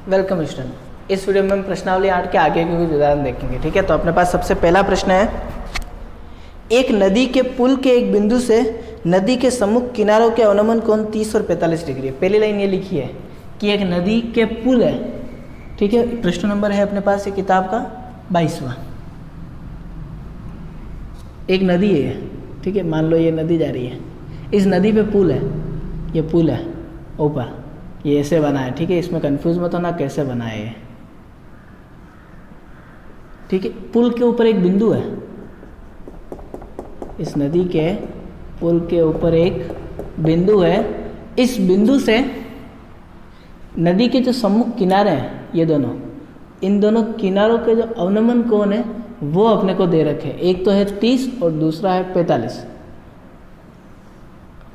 Welcome student. इस video में हम प्रश्नावली 8 के आगे के कुछ उदाहरण देखेंगे। ठीक है, तो अपने पास सबसे पहला प्रश्न है, एक नदी के पुल के एक बिंदु से नदी के सम्मुख किनारों के अवनमन कोण 30 और 45 डिग्री है। पहली लाइन ये लिखी है कि एक नदी के पुल है। ठीक है, प्रश्न नंबर है अपने पास ये किताब का 22वां। एक नदी है, ठीक है, मान लो ये नदी जा रही है, इस नदी पे पुल है, ये पुल है ऊपर, ये ऐसे बना है। ठीक है, इसमें कंफ्यूज मत होना कैसे बना है ये। ठीक है, पुल के ऊपर एक बिंदु है, इस नदी के पुल के ऊपर एक बिंदु है। इस बिंदु से नदी के जो सम्मुख किनारे हैं ये दोनों, इन दोनों किनारों के जो अवनमन कोण है वो अपने को दे रखे। एक तो है 30 और दूसरा है 45।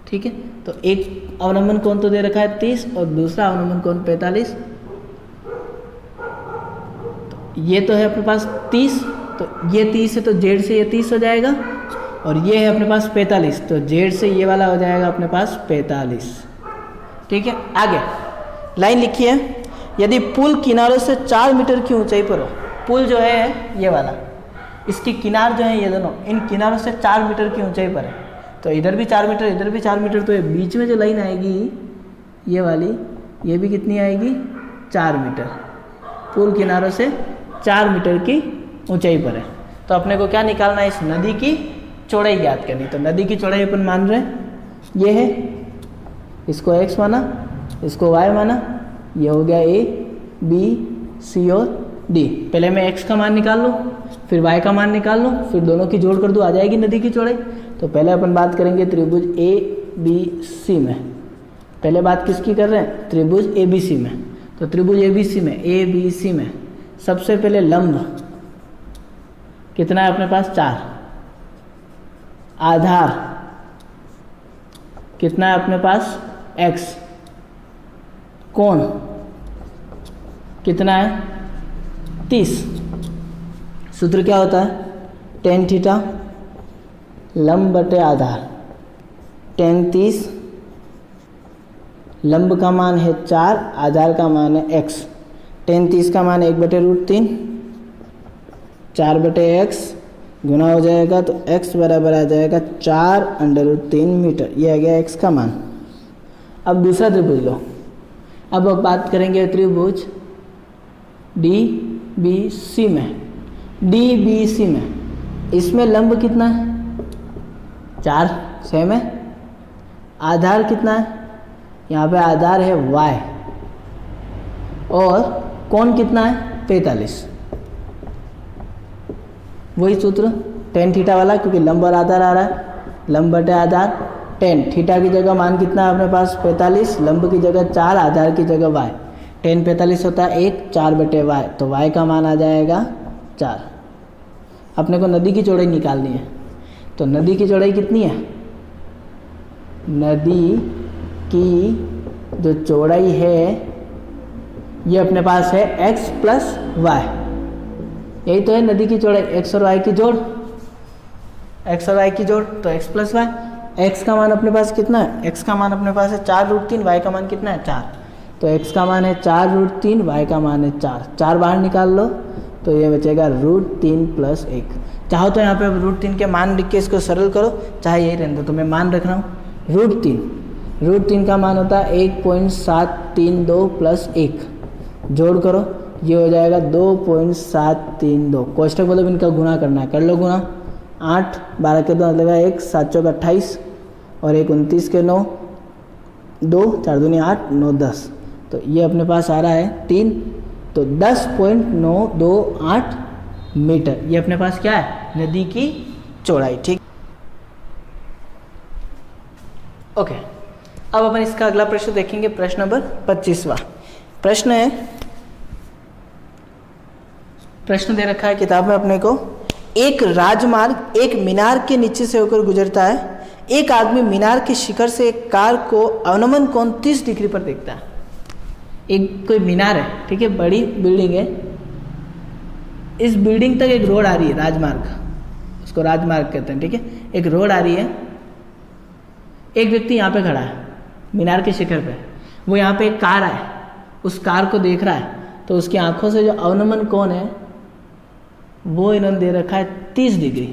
ठीक है, तो एक अवनमन कोण तो दे रखा है 30 और दूसरा अवनमन कोण 45। तो ये तो है अपने पास 30, तो ये 30 है तो जेड से ये 30 हो जाएगा, और ये है अपने पास 45, तो जेड से ये वाला हो जाएगा अपने पास 45। ठीक है, आगे लाइन लिखी है, यदि पुल किनारों से 4 मीटर की ऊंचाई पर हो। पुल जो है ये वाला, इसकी किनार जो है ये दोनों, इन किनारों से 4 मीटर की ऊंचाई पर है। तो इधर भी 4 मीटर, इधर भी 4 मीटर, तो ये बीच में जो लाइन आएगी ये वाली, ये भी कितनी आएगी 4 मीटर। पुल किनारों से 4 मीटर की ऊंचाई पर है। तो अपने को क्या निकालना है, इस नदी की चौड़ाई ज्ञात करनी। तो नदी की चौड़ाई अपन मान रहे हैं ये है, इसको x माना, इसको y माना, ये हो गया a, b, c और d। पहले मैं x का मान निकाल लूँ, फिर y का मान निकाल लूँ, फिर दोनों की जोड़ कर दूँ, आ जाएगी नदी की चौड़ाई। तो पहले अपन बात करेंगे त्रिभुज ए बी सी में। पहले बात किसकी कर रहे हैं, त्रिभुज ए बी सी में। तो त्रिभुज ए बी सी में, ए बी सी में सबसे पहले लंब कितना है अपने पास 4, आधार कितना है अपने पास x, कोण कितना है 30। सूत्र क्या होता है, tan थीटा लंब बटे आधार, tan 30, लंब का मान है 4, आधार का मान है x। tan 30 का मान 1/√3, 4/x गुना हो जाएगा, तो x बराबर आ जाएगा 4√3 मीटर। ये आ गया x का मान। अब दूसरा त्रिभुज लो। अब बात करेंगे त्रिभुज डी बी सी में। डी बी सी में इसमें लंब कितना है 4, सेम है। आधार कितना है, यहाँ पे आधार है y, और कोण कितना है 45। वही सूत्र tan थीटा वाला, क्योंकि लंब और आधार आ रहा है, लंब बटे आधार। tan थीटा की जगह मान कितना है अपने पास 45, लंब की जगह 4, आधार की जगह y। tan 45 होता है 1, 4/y, तो y का मान आ जाएगा 4। अपने को नदी की चौड़ाई निकालनी है। तो नदी की चौड़ाई कितनी है, नदी की जो चौड़ाई है ये अपने पास है x + y। यही तो है नदी की चौड़ाई, x और y की जोड़, x और y की जोड़, तो x + y। x का मान अपने पास कितना है, x का मान अपने पास है 4√3, y का मान कितना है 4। तो x का मान है 4√3, y का मान है 4। 4 बाहर निकाल लो तो ये बचेगा √3 + 1। चाहो तो यहाँ पे √3 के मान लिख के इसको सरल करो, चाहे यही रहने दो, तो मैं मान रख रहा हूँ √3 का मान होता है 1.732 + 1। जोड़ करो, ये हो जाएगा 2.732। कोष्टक मतलब इनका गुना करना है, कर लो गुना। 8, 12 के 2 लगा 1, 7 चौक 28, और 1 29 के 9, 2 4 दूनी 8, 9 10। तो ये अपने पास आ रहा है 3, तो 10.928 मीटर ये अपने पास क्या है, नदी की चौड़ाई। ठीक, ओके। अब अपन इसका अगला प्रश्न देखेंगे, प्रश्न नंबर 25वां। प्रश्न है, प्रश्न दे रखा है किताब में अपने को, एक राजमार्ग एक मीनार के नीचे से होकर गुजरता है। एक आदमी मीनार के शिखर से एक कार को अवनमन कोण 30 डिग्री पर देखता है। एक कोई मीनार है, ठीक है, बड़ी बिल्डिंग है, इस बिल्डिंग तक एक रोड आ रही है, राजमार्ग, उसको राजमार्ग कहते हैं। ठीक है, एक रोड आ रही है, एक व्यक्ति यहाँ पे खड़ा है मीनार के शिखर पे, वो यहाँ पे एक कार है, उस कार को देख रहा है। तो उसकी आंखों से जो अवनमन कोण है वो इन्होंने दे रखा है 30 डिग्री।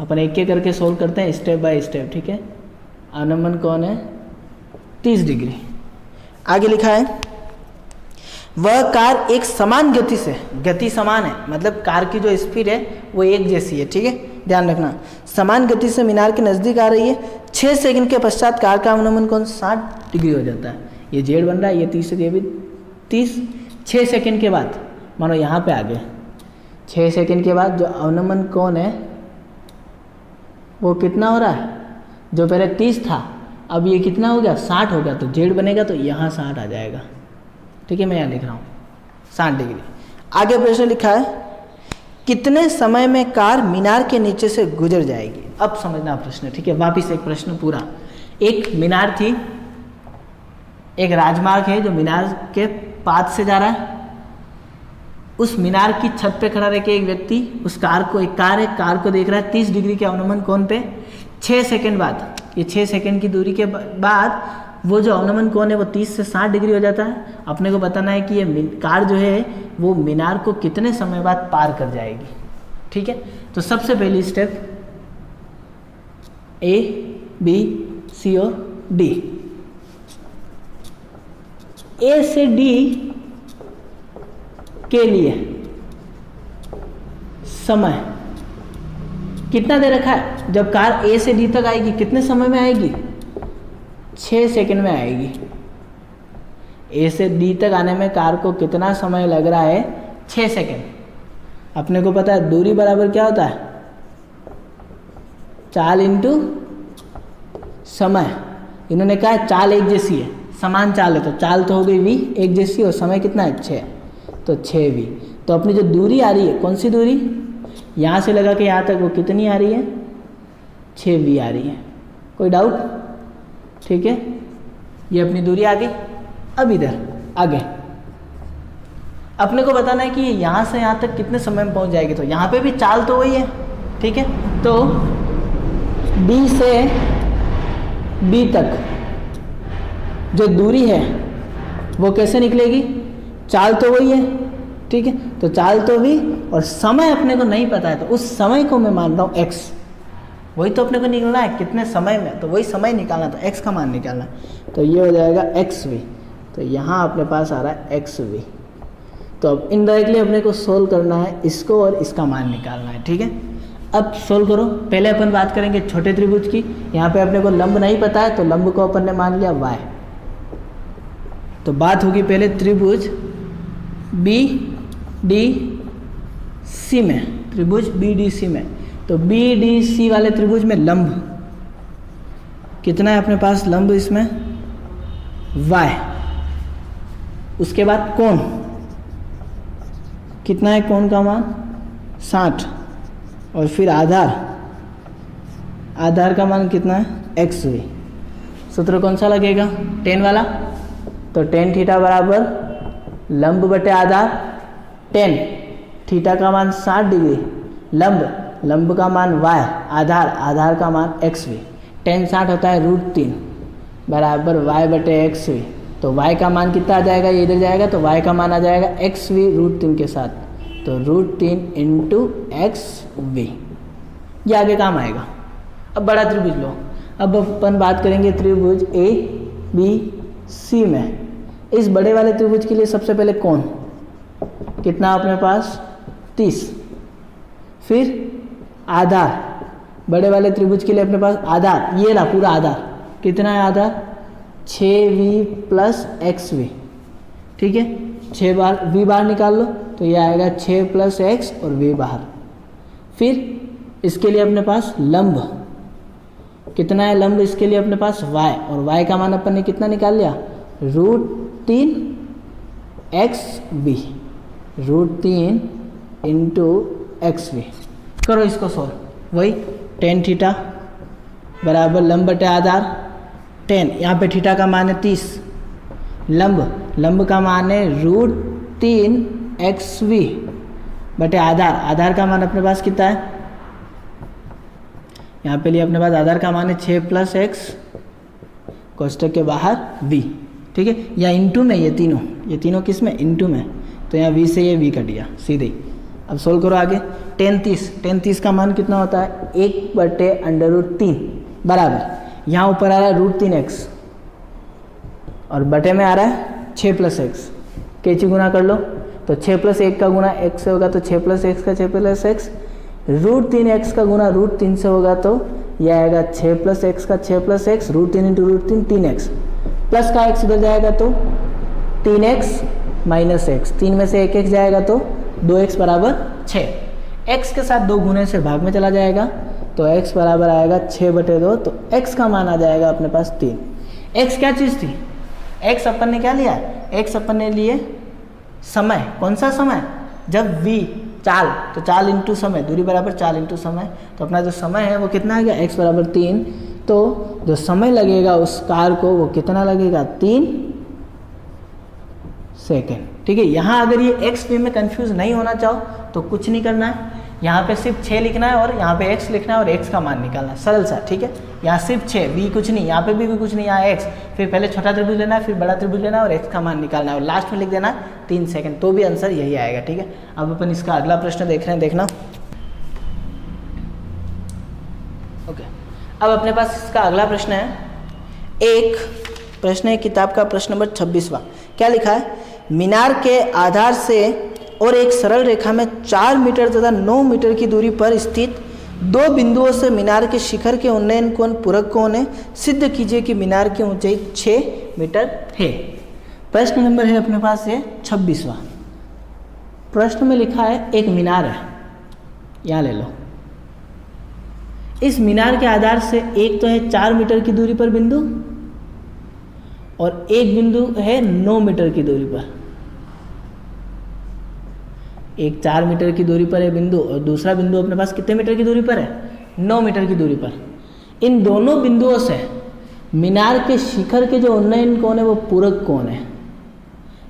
अपन एक एक करके सोल्व करते हैं स्टेप बाय स्टेप, ठीक है। अवनमन कोण है 30 डिग्री। आगे लिखा है वह कार एक समान गति से, गति समान है मतलब कार की जो स्पीड है वो एक जैसी है, ठीक है, ध्यान रखना। समान गति से मीनार के नज़दीक आ रही है। 6 सेकंड के पश्चात कार का अवनमन कोण 60 डिग्री हो जाता है। ये जेड बन रहा है, ये 30 ये भी 30। 6 सेकंड के बाद मानो यहाँ पे आ गए, 6 सेकंड के बाद जो अवनमन कोण है वो कितना हो रहा है, जो पहले 30 था अब ये कितना हो गया 60 हो गया, तो जेड बनेगा तो यहाँ 60 आ जाएगा, ठीक है। मैं यहाँ लिख रहा हूँ 60 डिग्री। आगे प्रश्न लिखा है कितने समय में कार मीनार के नीचे से गुजर जाएगी। अब समझना प्रश्न, ठीक है। वापिस एक प्रश्न पूरा। एक मीनार थी, एक राजमार्ग है जो मीनार के पास से जा रहा है। उस मीनार की छत पे खड़ा रह के एक व्यक्ति उस कार को, एक कार है, कार को देख रहा है 30 डिग्री के अवनमन कोण पे। 6 सेकंड बाद, ये 6 सेकंड की दूरी के बाद वो जो अवनमन कोण है वो 30 से 60 डिग्री हो जाता है। अपने को बताना है कि ये कार जो है वो मीनार को कितने समय बाद पार कर जाएगी, ठीक है। तो सबसे पहली स्टेप A, B, C और D। A से D के लिए समय कितना दे रखा है। जब कार A से D तक आएगी कितने समय में आएगी, 6 सेकंड में आएगी। A से D तक आने में कार को कितना समय लग रहा है, 6 सेकंड। अपने को पता है दूरी बराबर क्या होता है, चाल इंटू समय। इन्होंने कहा चाल एक जैसी है, समान चाल है, तो चाल तो हो गई v एक जैसी और समय कितना है 6, तो 6v। तो अपनी जो दूरी आ रही है, कौन सी दूरी, यहाँ से लगा के यहाँ तक, वो कितनी आ रही है, 6v आ रही है। कोई डाउट, ठीक है। ये अपनी दूरी आ गई। अब इधर आगे अपने को बताना है कि यहाँ से यहाँ तक कितने समय में पहुँच जाएगी। तो यहाँ पे भी चाल तो वही है, ठीक है। तो D से B तक जो दूरी है वो कैसे निकलेगी, चाल तो वही है, ठीक है। तो चाल तो भी, और समय अपने को नहीं पता है, तो उस समय को मैं मान रहा हूँ x। वही तो अपने को निकलना है कितने समय में, तो वही समय निकालना, तो x का मान निकालना। तो ये हो जाएगा xv। तो यहाँ अपने पास आ रहा है xv। तो अब इनडायरेक्टली अपने को सोल्व करना है इसको और इसका मान निकालना है, ठीक है। अब सोल्व करो। पहले अपन बात करेंगे छोटे त्रिभुज की। यहाँ पे अपने को लंब नहीं पता है तो लंब को अपन ने मान लिया y। तो बात होगी पहले त्रिभुज BDC में, त्रिभुज BDC में। तो BDC वाले त्रिभुज में लंब कितना है अपने पास, लंब इसमें y। उसके बाद कोण कितना है, कोण का मान 60, और फिर आधार, आधार का मान कितना है xv। सूत्र कौन सा लगेगा, tan वाला। तो tan थीटा बराबर लंब बटे आधार, tan थीटा का मान 60 डिग्री, लंब, लंब का मान y, आधार, आधार का मान xv। tan 60 होता है √3 बराबर y बटे xv। तो y का मान कितना आ जाएगा, ये इधर जाएगा तो y का मान आ जाएगा xv √3 के साथ, तो √3 इंटू xv। ये आगे काम आएगा। अब बड़ा त्रिभुज लो। अब अपन बात करेंगे त्रिभुज ABC में। इस बड़े वाले त्रिभुज के लिए सबसे पहले कोण कितना अपने पास 30, फिर आधार, बड़े वाले त्रिभुज के लिए अपने पास आधार, ये रहा पूरा आधार, कितना है आधार 6v प्लस xv, ठीक है। 6 बार v बाहर निकाल लो तो ये आएगा 6 प्लस x और v बाहर। फिर इसके लिए अपने पास लंब कितना है, लंब इसके लिए अपने पास y, और y का मान अपन ने कितना निकाल लिया √3 xv, √3 इंटू xv। करो इसको सॉल्व। वही tan थीटा बराबर लंब बटे आधार, tan यहाँ पे थीटा का मान है 30, लंब, लंब का मान है √3 xv बटे आधार, आधार का मान अपने पास कितना है, यहाँ पे लिए अपने पास आधार का मान है 6 प्लस x, कोष्टक के बाहर v, ठीक है। या इंटू में ये तीनों किस में, इंटू में, तो यहाँ v से ये v कट गया सीधे ही। अब सोल्व करो आगे। tan 30 का मान कितना होता है 1/√3 बराबर, यहाँ ऊपर आ रहा है √3x और बटे में आ रहा है 6 + x। कैची गुना कर लो तो 6 + 1 का गुना x से होगा तो 6 + x का 6 + x, √3x का गुना √3 से होगा तो यह आएगा 6 + x का 6 + x, √3 × √3 3x, प्लस का x उधर जाएगा तो 3x - x, 3 में से 1 जाएगा तो 2x बराबर 6। x के साथ 2 गुने से भाग में चला जाएगा तो x बराबर आएगा 6/2, तो x का मान आ जाएगा अपने पास 3। x क्या चीज़ थी, x अपन ने क्या लिया, x अपन ने लिए समय। कौन सा समय, जब v चाल, तो चाल इंटू समय, दूरी बराबर चाल इंटू समय, तो अपना जो समय है वो कितना आ गया x बराबर 3। तो जो समय लगेगा उस कार को वो कितना लगेगा 3 सेकेंड। ठीक है, यहाँ अगर ये x v में कंफ्यूज नहीं होना चाहो तो कुछ नहीं करना है, यहाँ पे सिर्फ 6 लिखना है और यहाँ पे x लिखना है और x का मान निकालना है, सरल सा। ठीक है, यहाँ सिर्फ 6, v कुछ नहीं, यहाँ पे भी कुछ नहीं, यहाँ x, फिर पहले छोटा त्रिभुज लेना है, फिर बड़ा त्रिभुज लेना है और x का मान निकालना है और लास्ट में लिख देना 3 सेकंड, तो भी आंसर यही आएगा। ठीक है, अब अपन इसका अगला प्रश्न देख रहे हैं, देखना। ओके, अब अपने पास इसका अगला प्रश्न है, एक प्रश्न है किताब का प्रश्न नंबर 26वां। क्या लिखा है, मीनार के आधार से और एक सरल रेखा में 4 मीटर तथा 9 मीटर की दूरी पर स्थित 2 बिंदुओं से मीनार के शिखर के उन्नयन कोण पूरक कोण है, सिद्ध कीजिए कि मीनार की ऊंचाई 6 मीटर है। प्रश्न नंबर है अपने पास है 26वां। प्रश्न में लिखा है एक मीनार है, यहाँ ले लो। इस मीनार के आधार से एक तो है 4 मीटर की दूरी पर बिंदु और एक बिंदु है 9 मीटर की दूरी पर। एक 4 मीटर की दूरी पर है बिंदु और दूसरा बिंदु अपने पास कितने मीटर की दूरी पर है, 9 मीटर की दूरी पर। इन दोनों बिंदुओं से मीनार के शिखर के जो उन्नयन कोण है वो पूरक कोण है।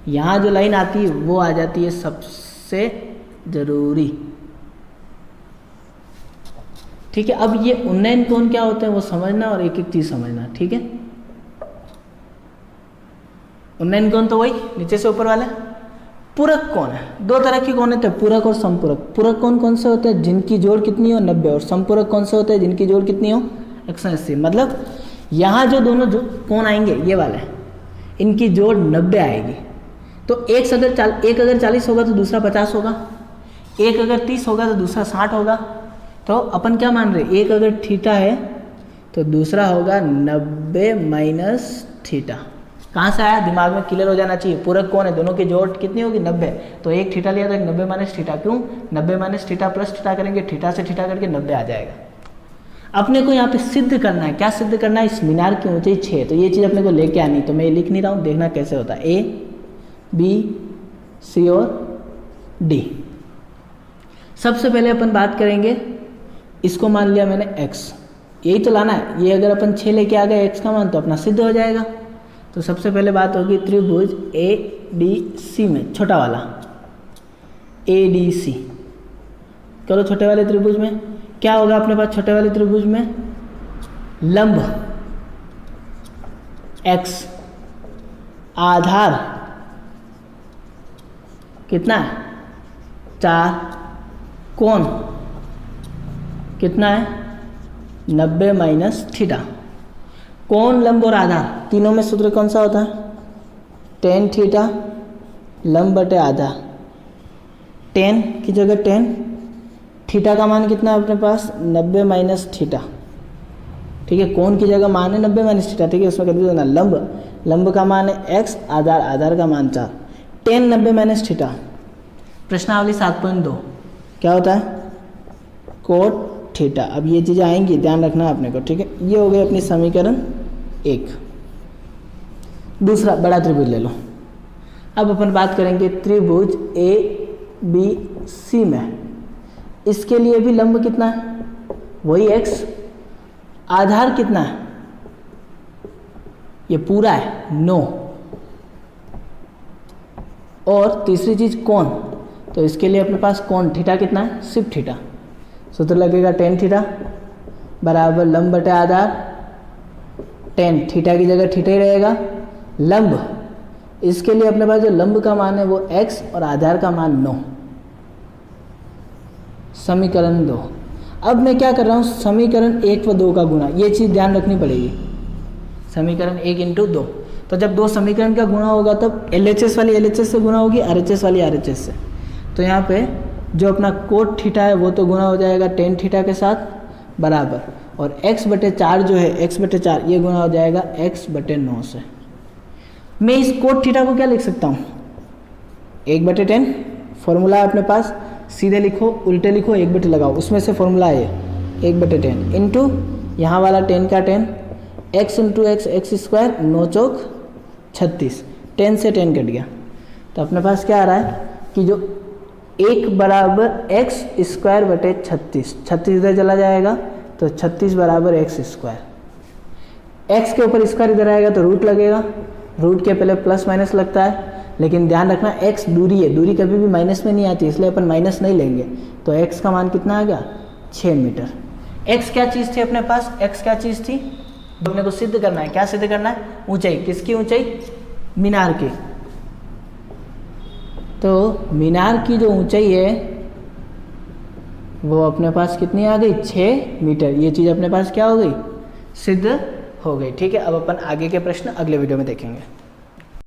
यहाँ जो लाइन आती है वो आ जाती है सबसे जरूरी। ठीक है, अब ये उन्नयन कोण क्या होते हैं वो समझना और एक एक चीज समझना। ठीक है, उन्नयन कोण तो वही नीचे से ऊपर वाला। पूरक कोण है, 2 तरह के कोण होते हैं, पूरक और संपूरक। पूरक कोण कौन से होते हैं, जिनकी जोड़ कितनी हो 90, और संपूरक कौन से होते हैं, जिनकी जोड़ कितनी हो 180। मतलब यहाँ जो दोनों जो कोण आएंगे ये वाले, इनकी जोड़ 90 आएगी। तो एक अगर 40 होगा तो दूसरा 50 होगा, एक अगर 30 होगा तो दूसरा 60 होगा। तो अपन क्या मान रहे, एक अगर थीटा है तो दूसरा होगा 90 - थीटा। कहाँ से आया, दिमाग में क्लियर हो जाना चाहिए। पूरक कोण है, दोनों की जोड़ कितनी होगी 90, तो एक थीटा लिया तो एक 90 - थीटा। क्यों 90 - थीटा प्लस थीटा करेंगे, थीटा से थीटा करके 90 आ जाएगा। अपने को यहाँ पे सिद्ध करना है, क्या सिद्ध करना है, इस मीनार की ऊंचाई 6। तो ये चीज़ अपने को लेके आनी, तो मैं ये लिख नहीं रहा हूँ, देखना कैसे होता है। A, B, C और D। सबसे पहले अपन बात करेंगे, इसको मान लिया मैंने x, यही तो लाना है। ये अगर अपन 6 लेके आ गए x का मान तो अपना सिद्ध हो जाएगा। तो सबसे पहले बात होगी त्रिभुज ADC में, छोटा वाला ADC करो। छोटे वाले त्रिभुज में क्या होगा अपने पास, छोटे वाले त्रिभुज में लंब x, आधार कितना है 4, कोण कितना है 90 - थीटा। कोण, लंब और आधार तीनों में सूत्र कौन सा होता है, tan थीटा लंब बटे आधार। tan की जगह tan, थीटा का मान कितना है अपने पास 90 - थीटा। ठीक है, कोण की जगह मान है 90 - थीटा। ठीक है, उसमें कर देना लंब का मान है x, आधार का मान 4, tan 90 - थीटा। प्रश्नावली 7.2 क्या होता है, कोट थीटा। अब ये चीज़ें आएंगी, ध्यान रखना है अपने को। ठीक है, ये हो गई अपनी समीकरण 1। दूसरा बड़ा त्रिभुज ले लो। अब अपन बात करेंगे त्रिभुज ABC में, इसके लिए भी लंब कितना है, वही x, आधार कितना है, ये पूरा है 9, और तीसरी चीज कोण, तो इसके लिए अपने पास कोण थीटा कितना है, सिर्फ थीटा। सूत्र लगेगा tan थीटा बराबर लंब बटे आधार। tan थीटा की जगह थीटा ही रहेगा, लंब इसके लिए अपने पास जो लंब का मान है वो x और आधार का मान 9। समीकरण 2। अब मैं क्या कर रहा हूँ, समीकरण 1 व 2 का गुणा, ये चीज़ ध्यान रखनी पड़ेगी। समीकरण 1 × 2, तो जब दो समीकरण का गुणा होगा तब LHS वाली LHS से गुणा होगी, RHS वाली RHS से। तो यहाँ पे जो अपना कोट थीटा है वो तो गुणा हो जाएगा टेन थीटा के साथ बराबर, और x/4 जो है x/4 ये गुणा हो जाएगा x/9 से। मैं इस कोट थीटा को क्या लिख सकता हूँ, 1/10 फॉर्मूला है अपने पास, सीधे लिखो उल्टे लिखो 1/10 लगाओ, उसमें से फॉर्मूला है 1/10 इंटू यहाँ वाला 10 का 10 x into x x square 9 चौक 36, 10 से 10 कट गया। तो अपने पास क्या आ रहा है कि जो 1 बराबर एक्स स्क्वायर बटे 36, 36 इधर चला जाएगा तो 36 बराबर एक्स स्क्वायर। एक्स के ऊपर स्क्वायर इधर आएगा तो रूट लगेगा, रूट के पहले प्लस माइनस लगता है, लेकिन ध्यान रखना x दूरी है, दूरी कभी भी माइनस में नहीं आती, इसलिए अपन माइनस नहीं लेंगे। तो x का मान कितना आ गया 6 मीटर। x क्या चीज़ थी अपने पास, x क्या चीज़ थी, अपने को सिद्ध करना है। क्या सिद्ध करना है, ऊंचाई। किसकी ऊंचाई, मीनार की। तो मीनार की जो ऊंचाई है वो अपने पास कितनी आ गई 6 मीटर। ये चीज़ अपने पास क्या हो गई, सिद्ध हो गई। ठीक है, अब अपन आगे के प्रश्न अगले वीडियो में देखेंगे।